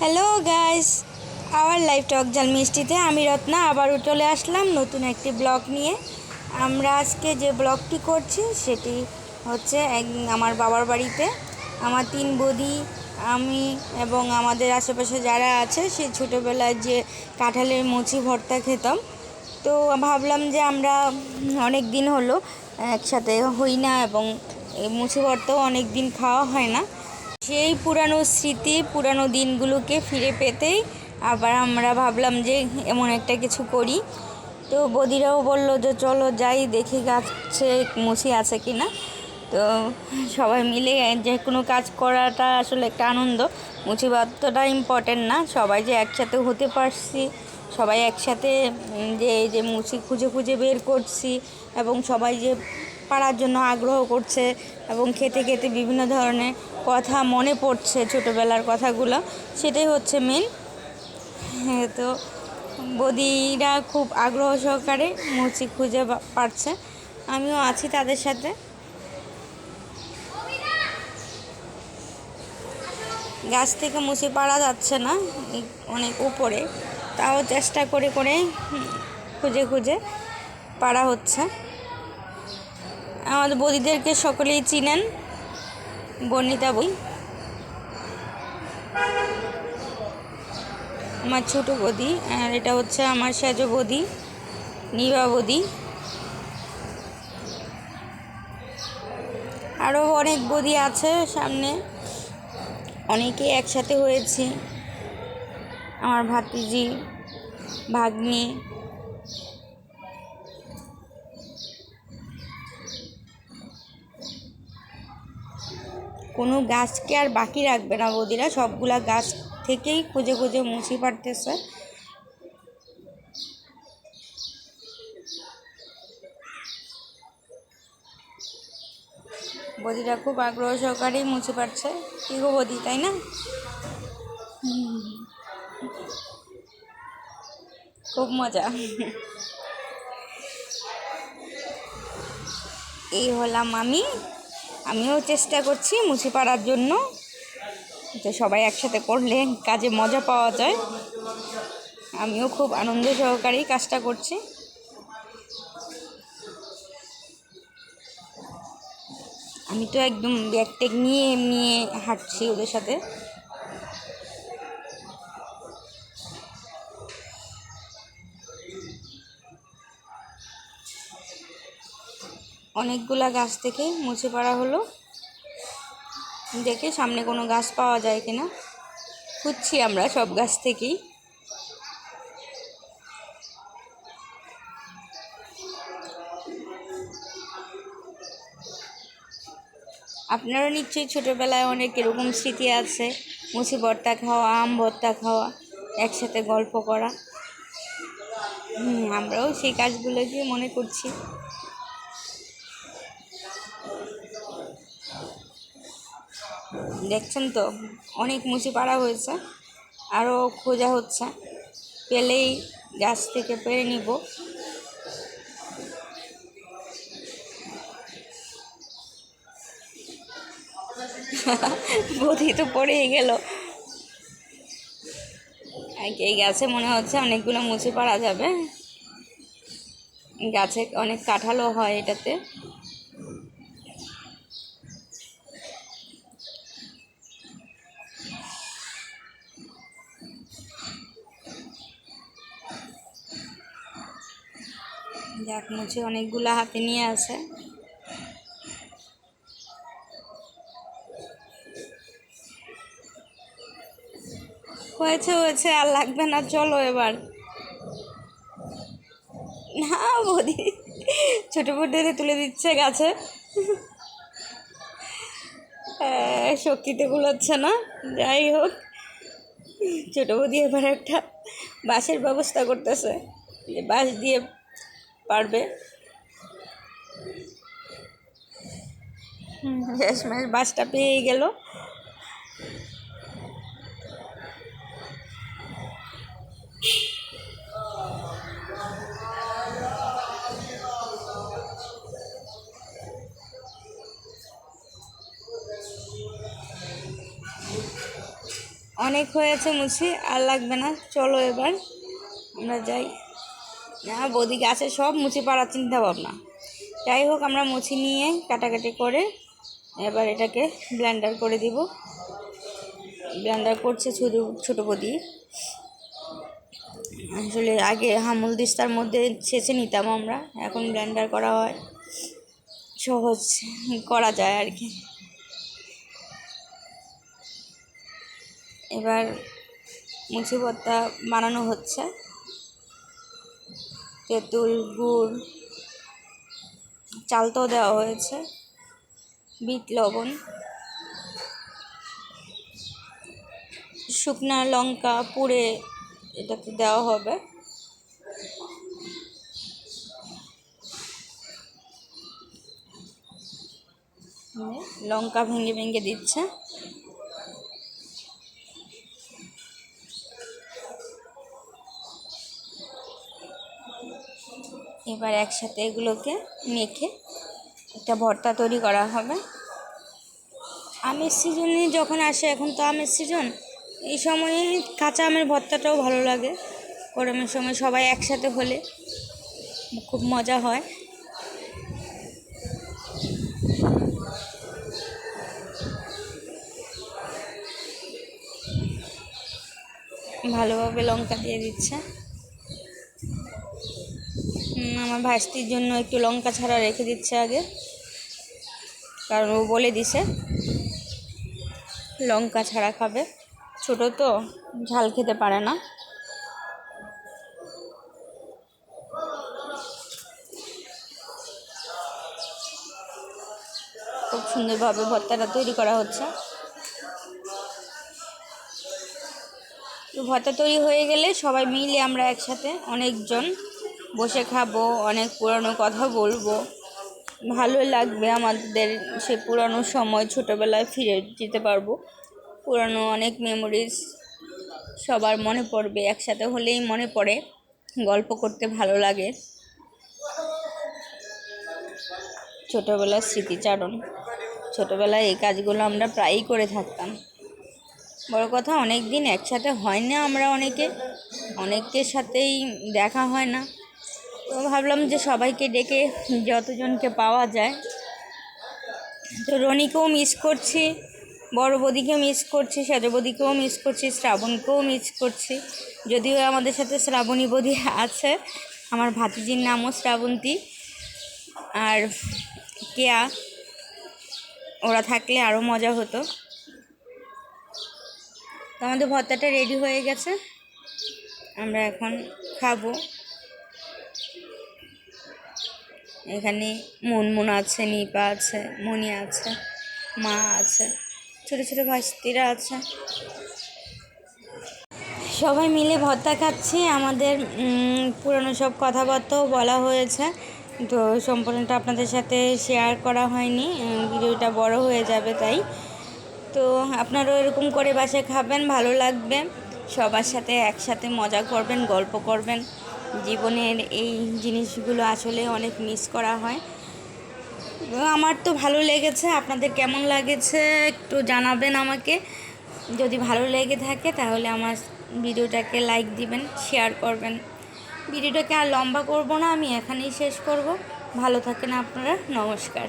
Hello guys, our life টক ঝাল মিষ্টিতে আমি রত্না আবারও চলে আসলাম নতুন একটি ব্লগ নিয়ে। আমরা আজকে যে ব্লগটি করছি সেটি হচ্ছে আমার বাবার বাড়িতে। আমার 3 বৌদি, আমি এবং আমাদের আশেপাশে যারা আছে সে ছোটোবেলায় যে কাঁঠালের মুচি ভর্তা খেতাম। তো ভাবলাম যে আমরা অনেক দিন হলো একসাথে হই না এবং এই মুচি ভর্তাও অনেক দিন খাওয়া হয় না। সেই পুরানো স্মৃতি, পুরানো দিনগুলোকে ফিরে পেতেই আবার আমরা ভাবলাম যে এমন একটা কিছু করি। তো বৌদিরাও বললো যে চলো যাই দেখি গাছে মুচি আছে কি না। তো সবাই মিলে যে কোনো কাজ করাটা আসলে একটা আনন্দ। মুচি ভর্তাটা ইম্পর্টেন্ট না, সবাই যে একসাথে হতে পারছি, সবাই একসাথে যে মুচি খুঁজে খুঁজে বের করছি এবং সবাই যে পাড়ার জন্য আগ্রহ করছে এবং খেতে খেতে বিভিন্ন ধরনের কথা মনে পড়ছে, ছোটোবেলার কথাগুলো, সেটাই হচ্ছে মেন। তো বৌদিরা খুব আগ্রহ সহকারে মুচি খুঁজে পাচ্ছে, আমিও আছি তাদের সাথে। গাছ থেকে মুচি পাড়া যাচ্ছে না, অনেক উপরে, তাও চেষ্টা করে করে খুঁজে খুঁজে পাড়া হচ্ছে। আমাদের বৌদিদেরকে সকলেই চিনেন, বর্ণিতা বই আমার ছোটো বৌদি, আর এটা হচ্ছে আমার সেজ বৌদি, নিবা বৌদি। আরও অনেক বৌদি আছে সামনে, অনেকেই একসাথে হয়েছি, আমার ভাতিজি, ভাগ্নি। কোনো গাছকে আর বাকি রাখবে না বৌদিরা, সবগুলা গাছ থেকেই খুঁজে খুঁজে মুচি পাড়তেছে। বৌদিরা খুব আগ্রহ সহকারেই মুচি পাড়ছে। কি গো বৌদি, তাই না? খুব মজা। এই হলাম আমিও চেষ্টা করছি মুচি পাড়ার জন্য, যে সবাই একসাথে করলে কাজে মজা পাওয়া যায়। আমিও খুব আনন্দ সহকারেই কাজটা করছি। আমি তো একদম ব্যাগ ট্যাগ নিয়ে নিয়ে হাঁটছি ওদের সাথে। অনেকগুলা গাছ থেকে মুছে পাড়া হলো, দেখে সামনে কোনো গাছ পাওয়া যায় কিনা খুঁজছি আমরা সব গাছ থেকেই। আপনারও নিশ্চয়ই ছোটোবেলায় অনেক এরকম স্মৃতি আছে, মুচি ভর্তা খাওয়া, আম ভর্তা খাওয়া, একসাথে গল্প করা। আমরাও সেই কাজগুলোকে মনে করছি। দেখছেন তো অনেক মুচি পাড়া হয়েছে, আরও খোঁজা হচ্ছে, পেলেই গাছ থেকে পেরে নিব। বধি তো পড়েই গেল। এই গাছে মনে হচ্ছে অনেকগুলো মুচি পাড়া যাবে, গাছে অনেক কাঁঠালও হয় এটাতে। যাক, মুচি অনেকগুলো হাতে নিয়ে আছে। হয়েছে হয়েছে, আর লাগবে না, চলো এবার। না বৌদি ছোটো বৌদিতে তুলে দিচ্ছে গাছে, শক্তিতে কুলোচ্ছে না। যাই হোক, ছোটো বৌদি এবার একটা বাঁশের ব্যবস্থা করতেছে, যে বাঁশ দিয়ে পারবে। শেষমেশ বাঁশটা পেয়ে গেল। অনেক হয়েছে মুছি, আর লাগবে না, চলো এবার আমরা যাই। বৌদি গাছে সব মুছি পাড়ার চিন্তা ভাবনা। যাই হোক, আমরা মুছি নিয়ে কাটাকাটি করে এবার এটাকে ব্লেন্ডার করে দিব। ব্লেন্ডার করছে ছোটো বৌদি। আসলে আগে হামুল দিস্তার মধ্যে ছেঁচে নিতাম আমরা, এখন ব্লেন্ডার করা হয়, সহজ করা যায় আর কি। এবার মুছি ভর্তা বানানো হচ্ছে। তেঁতুল, গুড়, চালতাও দেওয়া হয়েছে, বিট লবণ, শুকনা লঙ্কা পুড়ে এটাতে দেওয়া হবে। লঙ্কা ভেঙে ভেঙে দিচ্ছে। এবার একসাথে এগুলোকে মেখে একটা ভর্তা তৈরি করা হবে। আমের সিজনে যখন আসে, এখন তো আমের সিজন, এই সময়ে কাঁচা আমের ভর্তাটাও ভালো লাগে। গরমের সময় সবাই একসাথে হলে খুব মজা হয়। ভালোভাবে লঙ্কা দিয়ে দিচ্ছে। আমার ভাস্তির জন্য একটু লঙ্কা ছাড়া রেখে দিচ্ছে আগে, কারণ ও বলে দিছে লঙ্কা ছাড়া খাবে, ছোট তো ঝাল খেতে পারে না। খুব সুন্দরভাবে ভর্তাটা তৈরি করা হচ্ছে। তো ভর্তা তৈরি হয়ে গেলে সবাই মিলে আমরা একসাথে অনেকজন বসে খাবো, অনেক পুরানো কথা বলবো, ভালো লাগবে আমাদের। সে পুরানো সময়, ছোটোবেলায় ফিরে যেতে পারবো। পুরানো অনেক মেমোরিজ সবার মনে পড়বে, একসাথে হলেই মনে পড়ে, গল্প করতে ভালো লাগে। ছোটোবেলার স্মৃতিচারণ, ছোটোবেলায় এই কাজগুলো আমরা প্রায়ই করে থাকতাম। বড় কথা, অনেক দিন একসাথে হয় না, আমরা অনেকের সাথেই দেখা হয় না। তো ভাবলাম যে সবাইকে ডেকে যতজনকে পাওয়া যায়। তো রনিকেও মিস করছি, বড় বৌদিকেও মিস করছি, সেজ বৌদিকেও মিস করছি, শ্রাবণকেও মিস করছি। যদিও আমাদের সাথে শ্রাবণী বৌদি আছে, আমার ভাতিজির নামও শ্রাবন্তী আর কেয়া, ওরা থাকলে আরও মজা হতো। তো আমাদের ভর্তাটা রেডি হয়ে গেছে, আমরা এখন খাবো। এখানে মুনমুন আছে, নিপা আছে, মনি আছে, মা আছে, ছোটো ছোটো ভাস্তিরা আছে, সবাই মিলে ভর্তা খাচ্ছি। আমাদের পুরনো সব কথাবার্তাও বলা হয়েছে, তো সম্পূর্ণটা আপনাদের সাথে শেয়ার করা হয়নি, ভিডিওটা বড় হয়ে যাবে তাই। তো আপনারাও এরকম করে বাসায় খাবেন, ভালো লাগবে। সবার সাথে একসাথে মজা করবেন, গল্প করবেন। জীবনের এই জিনিসগুলো আসলে অনেক মিস করা হয়। আমার তো ভালো লেগেছে, আপনাদের কেমন লাগেছে একটু জানাবেন আমাকে। যদি ভালো লেগে থাকে তাহলে আমার ভিডিওটাকে লাইক দিবেন, শেয়ার করবেন। ভিডিওটাকে আর লম্বা করব না, আমি এখানেই শেষ করব। ভালো থাকেন আপনারা, নমস্কার।